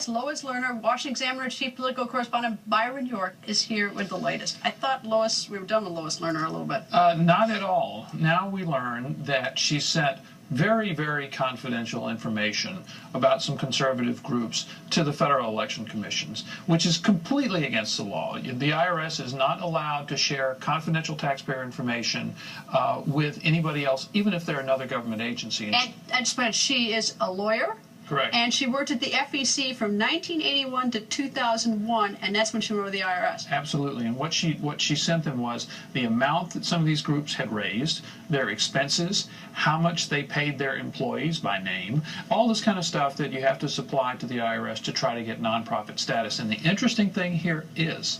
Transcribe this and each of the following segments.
Lois Loerner, Washington Examiner Chief Political Correspondent Byron York, is here with the latest. I thought Lois, we were done with Lois Loerner a little bit. Not at all. Now we learn that she sent very, very confidential information about some conservative groups to the Federal Election Commissions, which is completely against the law. The IRS is not allowed to share confidential taxpayer information with anybody else, even if they're another government agency. And she is a lawyer. Correct. And she worked at the FEC from 1981 to 2001, and that's when she wrote the IRS. Absolutely. And what she sent them was the amount that some of these groups had raised, their expenses, how much they paid their employees by name, all this kind of stuff that you have to supply to the IRS to try to get nonprofit status. And the interesting thing here is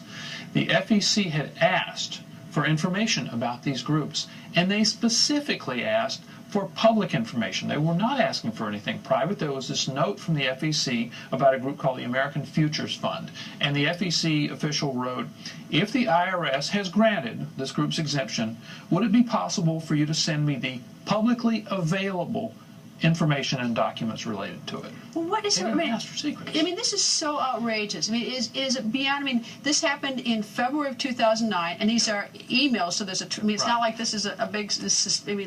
the FEC had asked for information about these groups, and they specifically asked for public information. They were not asking for anything private. There was this note from the FEC about a group called the American Futures Fund, and the FEC official wrote, if the IRS has granted this group's exemption, would it be possible for you to send me the publicly available information and documents related to it? Well, what is it? Asked for secrets. I mean, this is so outrageous. I mean, is it beyond? I mean, this happened in February of 2009, and these are emails. So there's I mean, it's not like this is a big.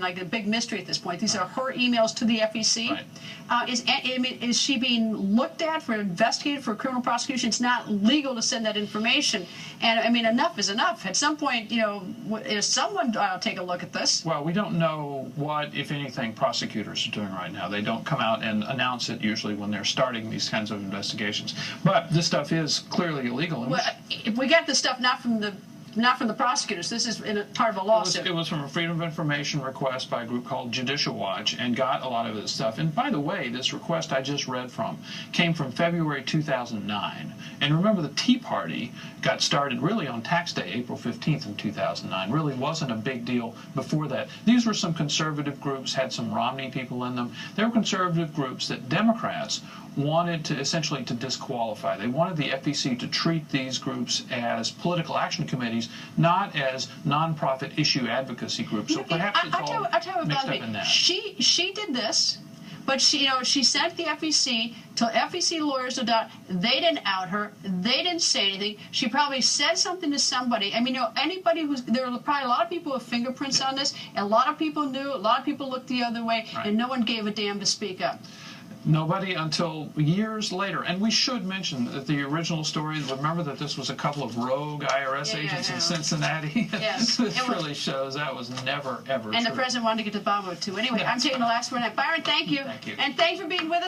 Like a big mystery at this point. These are her emails to the FEC. Right. Is she being looked at for investigated for criminal prosecution? It's not legal to send that information. And I mean, enough is enough. At some point, you know, is someone take a look at this? Well, we don't know what, if anything, prosecutors are doing right now. They don't come out and announce it usually when they're starting these kinds of investigations. But this stuff is clearly illegal. Well, if we got this stuff not from the prosecutors. This is part of a lawsuit. It was from a Freedom of Information request by a group called Judicial Watch, and got a lot of this stuff. And by the way, this request I just read from came from February 2009. And remember, the Tea Party got started really on tax day, April 15th in 2009. Really wasn't a big deal before that. These were some conservative groups, had some Romney people in them. They were conservative groups that Democrats wanted to essentially to disqualify. They wanted the FEC to treat these groups as political action committees, not as nonprofit issue advocacy groups. So perhaps it's all mixed up in that. She did this, but she sent the FEC to FEC lawyers, no doubt. They didn't out her. They didn't say anything. She probably said something to somebody. I mean, anybody there were probably a lot of people with fingerprints on this, and a lot of people knew. A lot of people looked the other way, and no one gave a damn to speak up. Nobody until years later. And we should mention that the original story, remember that this was a couple of rogue IRS agents in Cincinnati? Yes. This really shows that was never, ever and true. The president wanted to get to the bottom of it, too. Anyway, I'm taking the last one. Byron, thank you. Thank you. And thanks for being with us.